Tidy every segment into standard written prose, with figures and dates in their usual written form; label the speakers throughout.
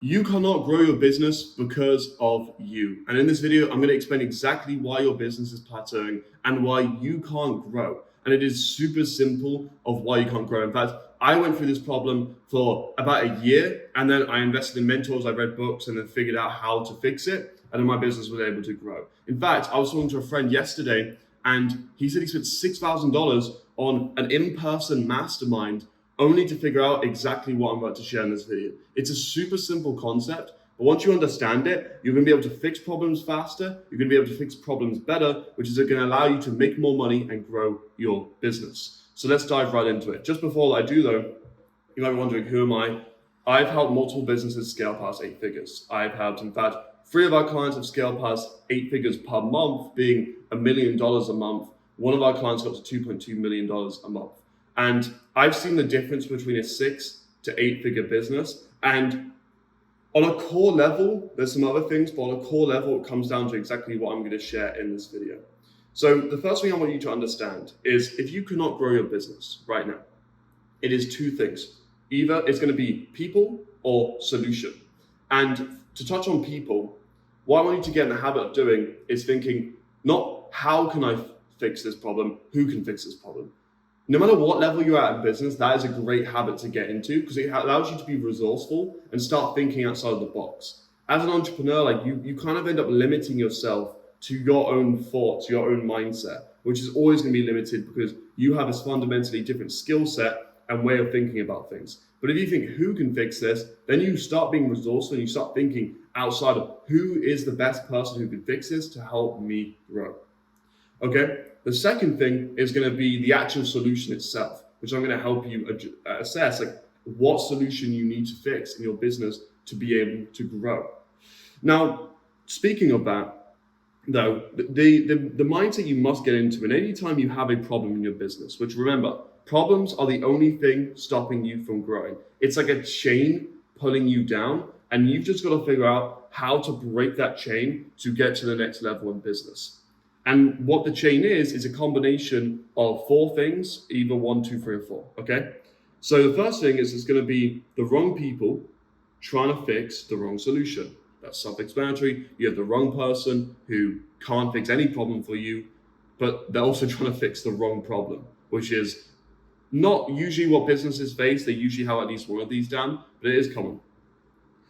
Speaker 1: You cannot grow your business because of you. And in this video, I'm going to explain exactly why your business is plateauing and why you can't grow. And it is super simple of why you can't grow. In fact, I went through this problem for about a year, and then I invested in mentors, I read books, and then figured out how to fix it. And then my business was able to grow. In fact, I was talking to a friend yesterday, and he said he spent $6,000 on an in-person mastermind only to figure out exactly what I'm about to share in this video. It's a super simple concept, but once you understand it, you're going to be able to fix problems faster, you're going to be able to fix problems better, which is going to allow you to make more money and grow your business. So let's dive right into it. Just before I do though, you might be wondering, who am I? I've helped multiple businesses scale past 8 figures. I've helped, in fact, 3 of our clients have scaled past 8 figures per month, being $1 million a month. One of our clients got to $2.2 million a month. And I've seen the difference between a 6 to 8 figure business. And on a core level, there's some other things, but on a core level, it comes down to exactly what I'm going to share in this video. So the first thing I want you to understand is, if you cannot grow your business right now, it is 2 things. Either it's going to be people or solution. And to touch on people, what I want you to get in the habit of doing is thinking, not how can I fix this problem, who can fix this problem. No matter what level you're at in business, that is a great habit to get into, because it allows you to be resourceful and start thinking outside of the box. As an entrepreneur, like you kind of end up limiting yourself to your own thoughts, your own mindset, which is always going to be limited because you have a fundamentally different skill set and way of thinking about things. But if you think, who can fix this, then you start being resourceful and you start thinking outside of, who is the best person who can fix this to help me grow. Okay, the second thing is going to be the actual solution itself, which I'm going to help you assess, like, what solution you need to fix in your business to be able to grow. Now, speaking of that, though, the mindset you must get into, and anytime you have a problem in your business, which, remember, problems are the only thing stopping you from growing. It's like a chain pulling you down, and you've just got to figure out how to break that chain to get to the next level in business. And what the chain is a combination of 4 things, either 1, 2, 3, or 4, okay? So the first thing is, it's going to be the wrong people trying to fix the wrong solution. That's self-explanatory. You have the wrong person who can't fix any problem for you, but they're also trying to fix the wrong problem, which is not usually what businesses face. They usually have at least one of these down, but it is common.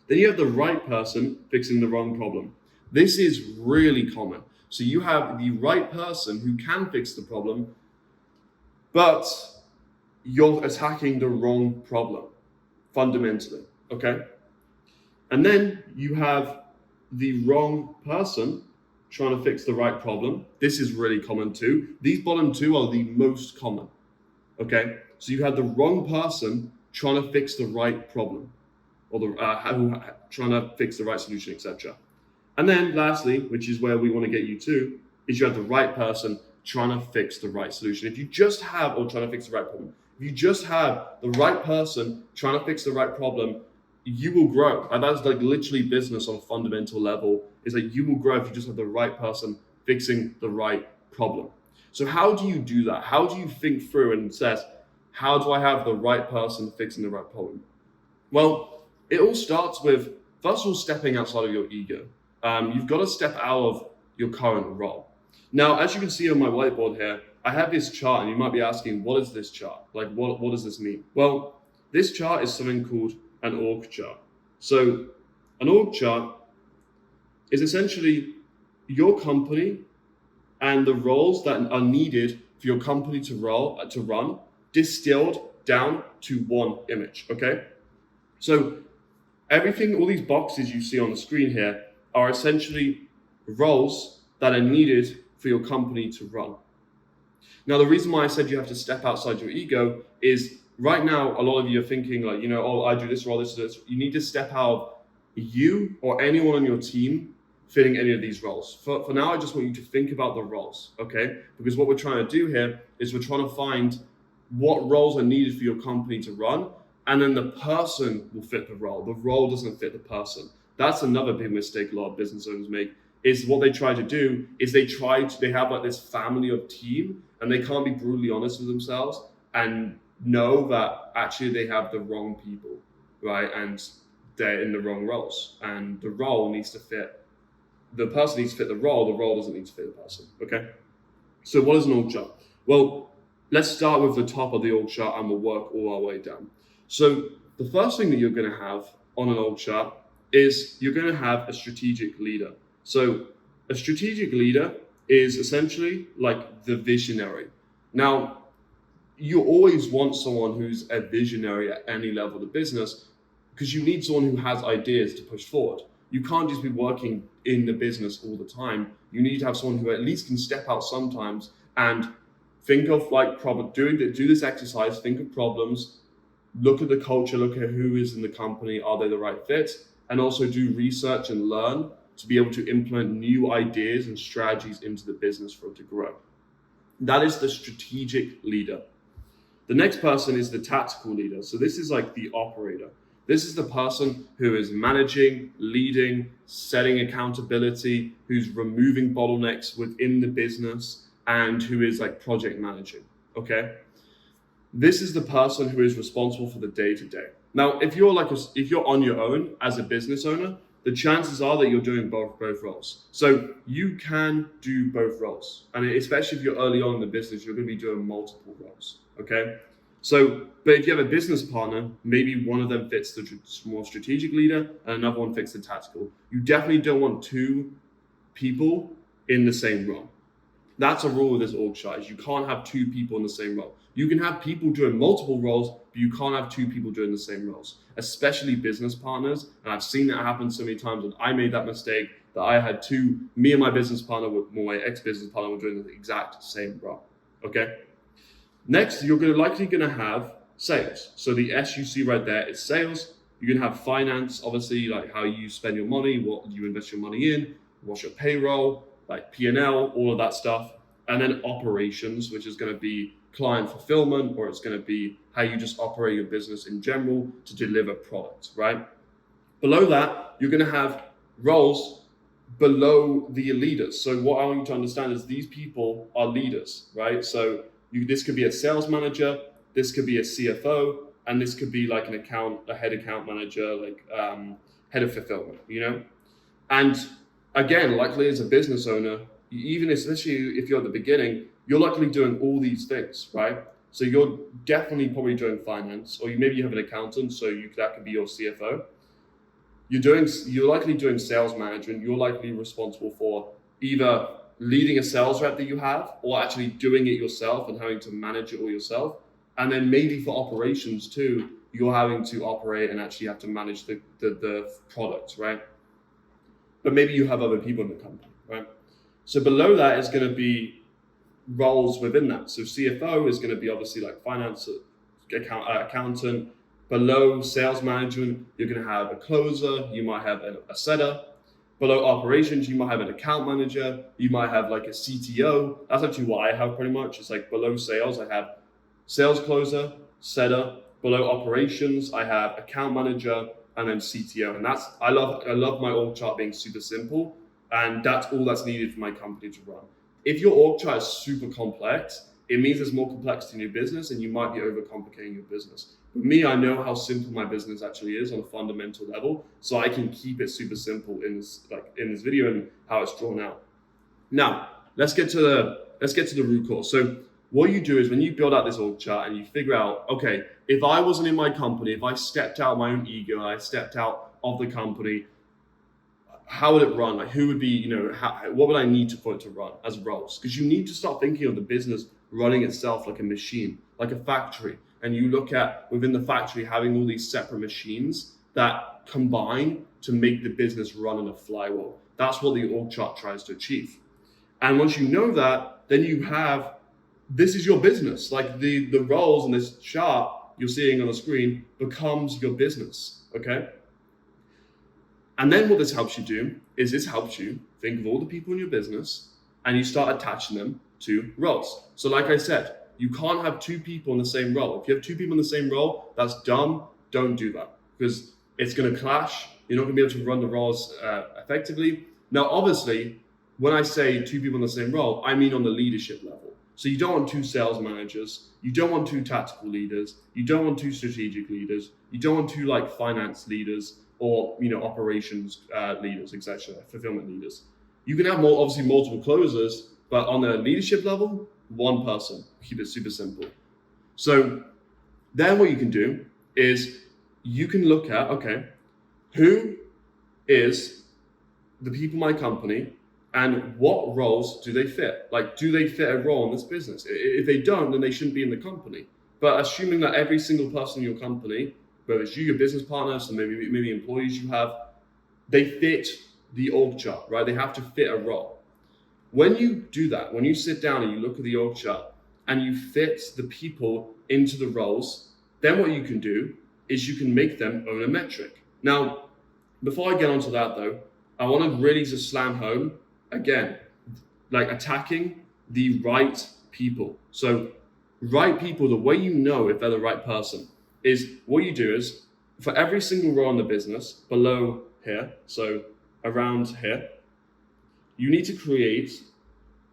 Speaker 1: Then you have the right person fixing the wrong problem. This is really common. So you have the right person who can fix the problem, but you're attacking the wrong problem, fundamentally, okay? And then you have the wrong person trying to fix the right problem. This is really common too. These bottom 2 are the most common, okay? So you have the wrong person trying to fix the right problem, or trying to fix the right solution, etc. And then lastly, which is where we want to get you to, is you have the right person trying to fix the right solution. If you just have, or trying to fix the right problem, if you just have the right person trying to fix the right problem, you will grow. And that's like literally business on a fundamental level, is that you will grow if you just have the right person fixing the right problem. So how do you do that? How do you think through and assess, how do I have the right person fixing the right problem? Well, it all starts with, first of all, stepping outside of your ego. You've got to step out of your current role. Now, as you can see on my whiteboard here, I have this chart, and you might be asking, what is this chart? Like, what does this mean? Well, this chart is something called an org chart. So an org chart is essentially your company and the roles that are needed for your company to run, distilled down to one image, okay? So everything, all these boxes you see on the screen here, are essentially roles that are needed for your company to run. Now, the reason why I said you have to step outside your ego is, right now, a lot of you are thinking, like, oh, I do this role, this. You need to step out of you or anyone on your team fitting any of these roles. For now, I just want you to think about the roles, okay? Because what we're trying to do here is we're trying to find what roles are needed for your company to run, and then the person will fit the role. The role doesn't fit the person. That's another big mistake a lot of business owners make, is what they try to do is they have like this family of team, and they can't be brutally honest with themselves and know that actually they have the wrong people, right? And they're in the wrong roles, and the role needs to fit. The person needs to fit the role doesn't need to fit the person, okay? So what is an org chart? Well, let's start with the top of the org chart and we'll work all our way down. So the first thing that you're going to have on an org chart is you're going to have a strategic leader. So a strategic leader is essentially like the visionary. Now, you always want someone who's a visionary at any level of the business because you need someone who has ideas to push forward. You can't just be working in the business all the time. You need to have someone who at least can step out sometimes and think of like do this exercise, think of problems, look at the culture, look at who is in the company, are they the right fit, and also do research and learn to be able to implement new ideas and strategies into the business for it to grow. That is the strategic leader. The next person is the tactical leader. So this is like the operator. This is the person who is managing, leading, setting accountability, who's removing bottlenecks within the business, and who is like project managing, okay? This is the person who is responsible for the day-to-day. Now, if you're on your own as a business owner, the chances are that you're doing both roles. So you can do both roles. And especially if you're early on in the business, you're going to be doing multiple roles, okay? So, but if you have a business partner, maybe one of them fits the more strategic leader and another one fits the tactical. You definitely don't want two people in the same role. That's a rule of this org chart, is you can't have two people in the same role. You can have people doing multiple roles, but you can't have two people doing the same roles, especially business partners. And I've seen that happen so many times, and I made that mistake that I had me and my business partner, my ex-business partner, were doing the exact same role, okay? Next, you're likely going to have sales. So the S you see right there is sales. You're going to have finance, obviously, like how you spend your money, what you invest your money in, what's your payroll, like P&L, all of that stuff. And then operations, which is going to be client fulfillment, or it's going to be how you just operate your business in general to deliver products, right? Below that, you're going to have roles below the leaders. So what I want you to understand is these people are leaders, right? So this could be a sales manager, this could be a CFO, and this could be like a head account manager, like head of fulfillment, you know? And again, likely as a business owner, even especially if you're at the beginning, you're likely doing all these things, right? So you're definitely probably doing finance, or maybe you have an accountant, so that could be your CFO. You're likely doing sales management. You're likely responsible for either leading a sales rep that you have, or actually doing it yourself and having to manage it all yourself. And then maybe for operations too, you're having to operate and actually have to manage the product, right? But maybe you have other people in the company, right? So below that is going to be roles within that. So CFO is going to be obviously like finance, accountant. Below sales management, you're going to have a closer, you might have a setter. Below operations, you might have an account manager, you might have like a CTO. That's actually what I have pretty much. It's like below sales, I have sales closer, setter. Below operations, I have account manager, and then CTO. And I love my org chart being super simple, and that's all that's needed for my company to run. If your org chart is super complex, it means there's more complexity in your business and you might be overcomplicating your business. For me, I know how simple my business actually is on a fundamental level, so I can keep it super simple in this video and how it's drawn out. Now, let's get to the root cause. So what you do is when you build out this org chart and you figure out, okay, if I wasn't in my company, if I stepped out of my own ego, and I stepped out of the company, how would it run? Like who would be, what would I need for it to run as roles? Because you need to start thinking of the business running itself like a machine, like a factory. And you look at within the factory having all these separate machines that combine to make the business run in a flywheel. That's what the org chart tries to achieve. And once you know that, then this is your business. Like the roles in this chart you're seeing on the screen becomes your business, okay? And then what this helps you do is this helps you think of all the people in your business and you start attaching them to roles. So like I said, you can't have two people in the same role. If you have two people in the same role, that's dumb. Don't do that because it's going to clash. You're not going to be able to run the roles effectively. Now, obviously, when I say two people in the same role, I mean on the leadership level. So you don't want two sales managers. You don't want two tactical leaders. You don't want two strategic leaders. You don't want two like finance leaders. or operations leaders, etc., fulfillment leaders. You can have obviously multiple closers, but on the leadership level, one person. Keep it super simple. So then what you can do is you can look at, okay, who is the people in my company and what roles do they fit? Like, do they fit a role in this business? If they don't, then they shouldn't be in the company. But assuming that every single person in your company, whether it's you, your business partners, or maybe employees you have, they fit the org chart, right? They have to fit a role. When you do that, when you sit down and you look at the org chart and you fit the people into the roles, then what you can do is you can make them own a metric. Now, before I get onto that though, I want to really just slam home again, like attacking the right people. So right people, the way you know if they're the right person is what you do is for every single role in the business below here, so around here, you need to create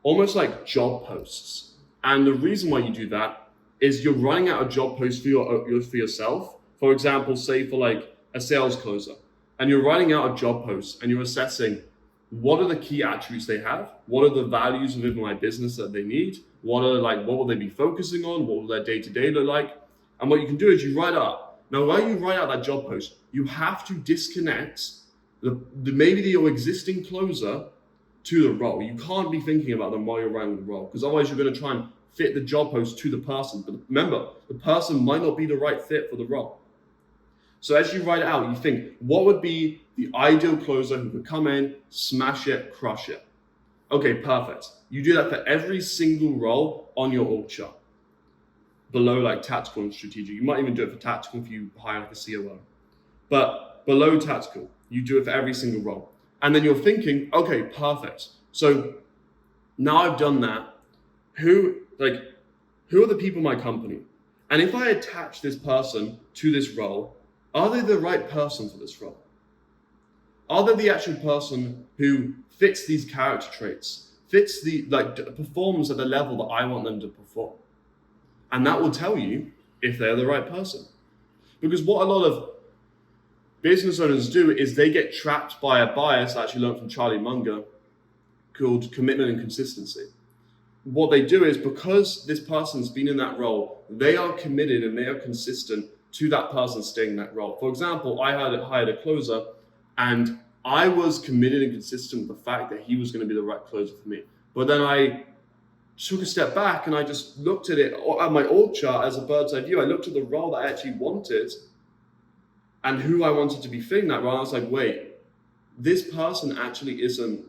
Speaker 1: almost like job posts. And the reason why you do that is you're running out of job posts for yourself. For example, say for like a sales closer, and you're writing out a job post and you're assessing what are the key attributes they have, what are the values within my business that they need, what will they be focusing on, what will their day-to-day look like. And what you can do is you write up. Now, while you write out that job post, you have to disconnect maybe your existing closer to the role. You can't be thinking about them while you're writing the role, because otherwise you're going to try and fit the job post to the person. But remember, the person might not be the right fit for the role. So as you write it out, you think, what would be the ideal closer who could come in, smash it, crush it? Okay, perfect. You do that for every single role on your org chart. Below like tactical and strategic. You might even do it for tactical if you hire like a COO. But below tactical, you do it for every single role. And then you're thinking, okay, perfect. So now I've done that. Who are the people in my company? And if I attach this person to this role, are they the right person for this role? Are they the actual person who fits these character traits, performs at the level that I want them to perform? And that will tell you if they're the right person. Because what a lot of business owners do is they get trapped by a bias I actually learned from Charlie Munger called commitment and consistency. What they do is because this person's been in that role, they are committed and they are consistent to that person staying in that role. For example, I had hired a closer and I was committed and consistent with the fact that he was going to be the right closer for me. But then I took a step back and I just looked at it at my org chart as a bird's eye view. I looked at the role that I actually wanted and who I wanted to be filling that role. I was like, wait, this person actually isn't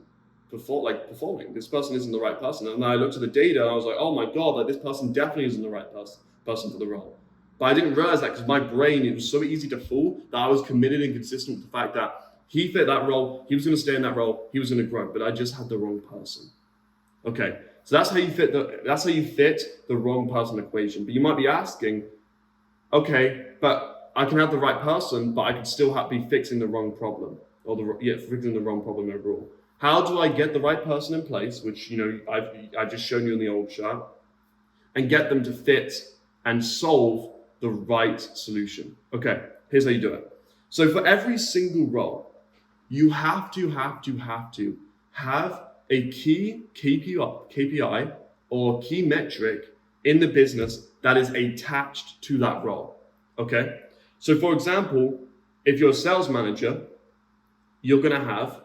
Speaker 1: performing. This person isn't the right person. And then I looked at the data and I was like, oh my God, like this person definitely isn't the right person for the role. But I didn't realize that because my brain, it was so easy to fool that I was committed and consistent with the fact that he fit that role, he was going to stay in that role, he was going to grow, but I just had the wrong person. Okay, so that's how you fit the wrong person equation. But you might be asking, okay, but I can have the right person, but I could still be fixing the wrong problem, or fixing the wrong problem overall. How do I get the right person in place, which I've just shown you in the old chart, and get them to fit and solve the right solution? Okay, here's how you do it. So for every single role, you have to have a key KPI or key metric in the business that is attached to that role. Okay, so for example, if you're a sales manager, you're going to have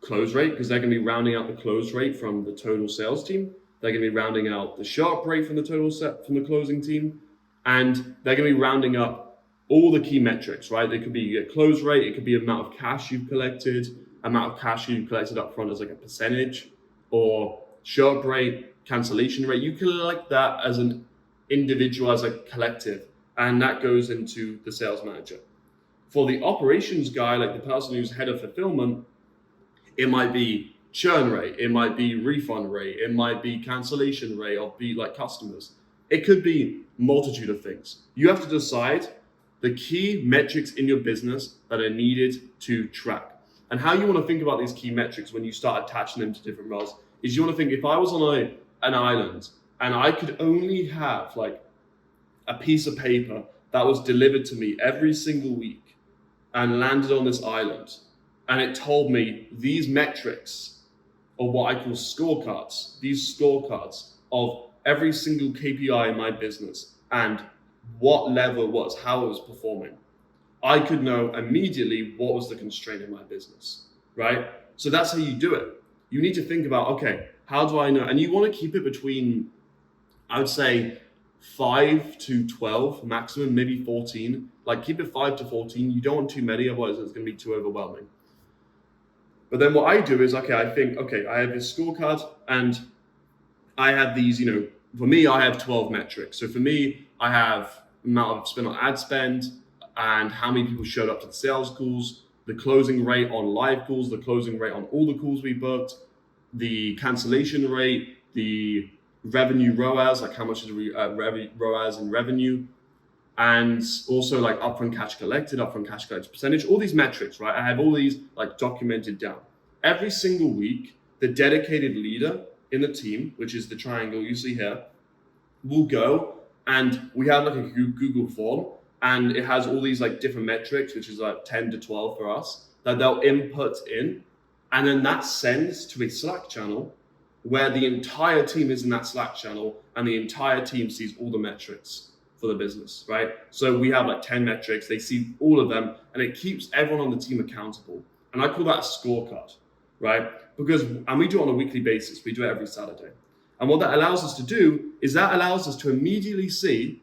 Speaker 1: close rate, because they're going to be rounding out the close rate from the total sales team. They're going to be rounding out the sharp rate from the closing team, and they're going to be rounding up all the key metrics, right? They could be a close rate, it could be amount of cash you've collected, amount of cash you've collected up front as like a percentage, or sharp rate, cancellation rate. You collect that as an individual, as a collective, and that goes into the sales manager. For the operations guy, like the person who's head of fulfillment, it might be churn rate, it might be refund rate, it might be cancellation rate of like customers. It could be multitude of things. You have to decide the key metrics in your business that are needed to track. And how you want to think about these key metrics when you start attaching them to different roles is you want to think, if I was on an island and I could only have like a piece of paper that was delivered to me every single week, and landed on this island. And it told me these metrics are what I call scorecards, these scorecards of every single KPI in my business and what level it was, how it was performing. I could know immediately what was the constraint in my business, right? So that's how you do it. You need to think about, okay, how do I know? And you want to keep it between, I would say, 5 to 12 maximum, maybe 14. Like keep it 5 to 14. You don't want too many, otherwise it's going to be too overwhelming. But then what I do is, okay, I think, okay, I have this scorecard and I have these, for me, I have 12 metrics. So for me, I have amount of spent on ad spend and how many people showed up to the sales calls, the closing rate on live calls, the closing rate on all the calls we booked, the cancellation rate, the revenue ROAS, like how much is ROAS in revenue, and also like upfront cash collected percentage, all these metrics, right? I have all these like documented down. Every single week, the dedicated leader in the team, which is the triangle you see here, will go and we have like a Google form and it has all these like different metrics, which is like 10 to 12 for us, that they'll input in. And then that sends to a Slack channel where the entire team is in that Slack channel and the entire team sees all the metrics for the business, right? So we have like 10 metrics, they see all of them and it keeps everyone on the team accountable. And I call that a scorecard, right? And we do it on a weekly basis, we do it every Saturday. And what that allows us to do is that allows us to immediately see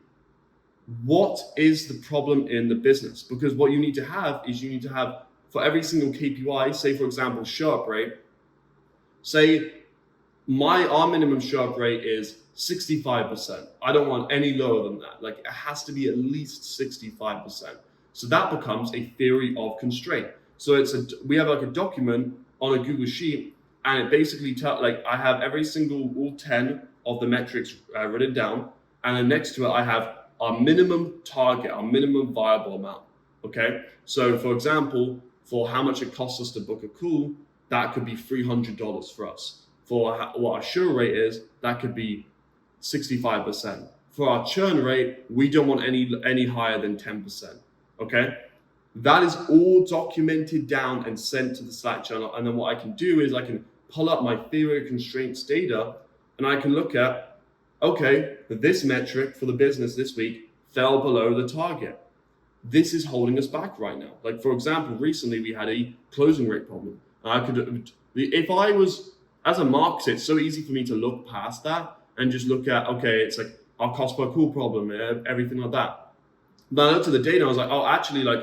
Speaker 1: what is the problem in the business. Because what you need to have is you need to have for every single KPI, say for example, show up rate, say our minimum show up rate is 65%. I don't want any lower than that. Like it has to be at least 65%. So that becomes a theory of constraint. So we have like a document on a Google Sheet and it basically I have all 10 of the metrics written down. And then next to it, I have our minimum target, our minimum viable amount. Okay. So for example, for how much it costs us to book a call, that could be $300 for us. For what our show rate is, that could be 65%. For our churn rate, we don't want any higher than 10%. Okay, that is all documented down and sent to the Slack channel. And then what I can do is I can pull up my theory of constraints data, and I can look at, okay, this metric for the business this week fell below the target. This is holding us back right now. Like for example, recently we had a closing rate problem. If I was as a marketer, it's so easy for me to look past that and just look at, okay, it's like our cost per call problem, everything like that. But I looked at the data and I was like, oh, actually, like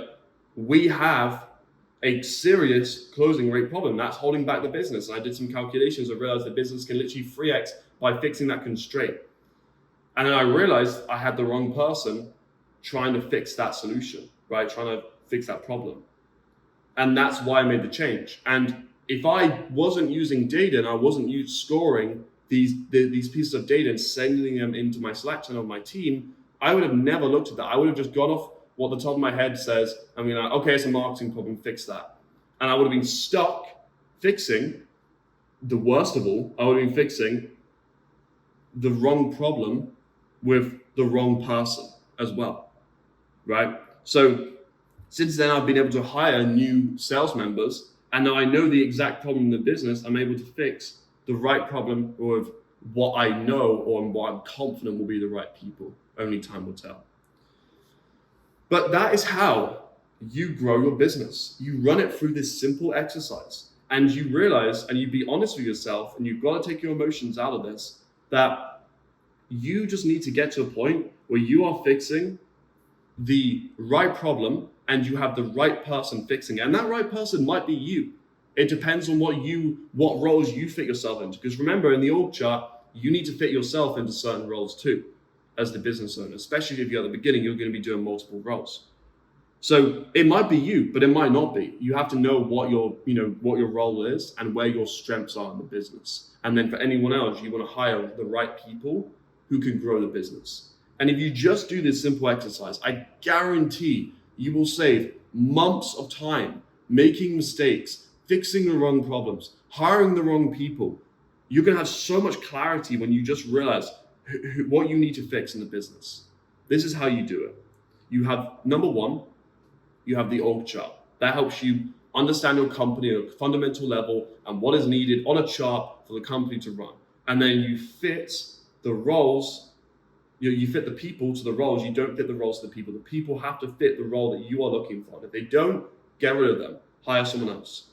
Speaker 1: we have a serious closing rate problem that's holding back the business. And I did some calculations. I realized the business can literally 3x by fixing that constraint. And then I realized I had the wrong person trying to fix that solution, right? Trying to fix that problem. And that's why I made the change. And if I wasn't using data and I wasn't scoring these pieces of data and sending them into my Slack channel of my team, I would have never looked at that. I would have just gone off what the top of my head says. I mean, like, okay, it's a marketing problem, fix that. And I would have been stuck fixing the worst of all. I would have been fixing the wrong problem with the wrong person as well, right? So since then, I've been able to hire new sales members, and now I know the exact problem in the business. I'm able to fix the right problem with what I know or what I'm confident will be the right people. Only time will tell. But that is how you grow your business. You run it through this simple exercise, and you realize, and you be honest with yourself, and you've got to take your emotions out of this, that you just need to get to a point where you are fixing the right problem and you have the right person fixing it. And that right person might be you. It depends on what roles you fit yourself into. Because remember, in the org chart, you need to fit yourself into certain roles too, as the business owner. Especially if you're at the beginning, you're going to be doing multiple roles. So it might be you, but it might not be. You have to know what your role is and where your strengths are in the business. And then for anyone else, you want to hire the right people who can grow the business. And if you just do this simple exercise, I guarantee you will save months of time making mistakes, fixing the wrong problems, hiring the wrong people. You're going to have so much clarity when you just realize what you need to fix in the business. This is how you do it. You have, number one, you have the org chart. That helps you understand your company at a fundamental level and what is needed on a chart for the company to run. And then you fit the roles, you fit the people to the roles. You don't fit the roles to the people. The people have to fit the role that you are looking for. And if they don't, get rid of them. Hire someone else.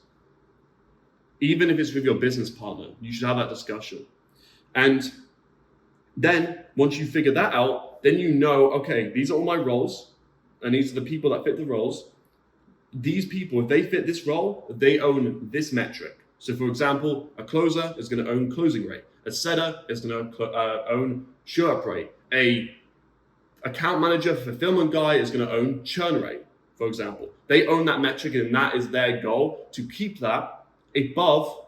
Speaker 1: Even if it's with your business partner, you should have that discussion. And then once you figure that out, then you know, okay, these are all my roles, and these are the people that fit the roles. These people, if they fit this role, they own this metric. So for example, a closer is going to own closing rate. A setter is going to own show up rate. A account manager, fulfillment guy is going to own churn rate, for example. They own that metric, and that is their goal, to keep that above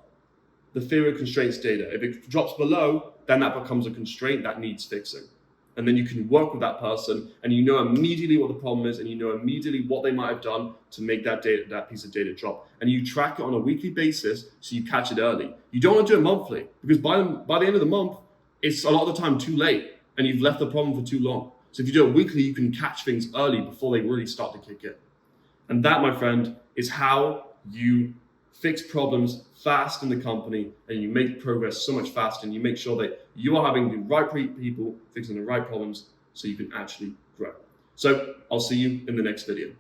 Speaker 1: the theory of constraints data. If it drops below, then that becomes a constraint that needs fixing. And then you can work with that person, and you know immediately what the problem is, and you know immediately what they might have done to make that piece of data drop. And you track it on a weekly basis so you catch it early. You don't want to do it monthly, because by the end of the month, it's a lot of the time too late, and you've left the problem for too long. So if you do it weekly, you can catch things early before they really start to kick in. And that, my friend, is how you fix problems fast in the company, and you make progress so much faster, and you make sure that you are having the right people fixing the right problems so you can actually grow. So I'll see you in the next video.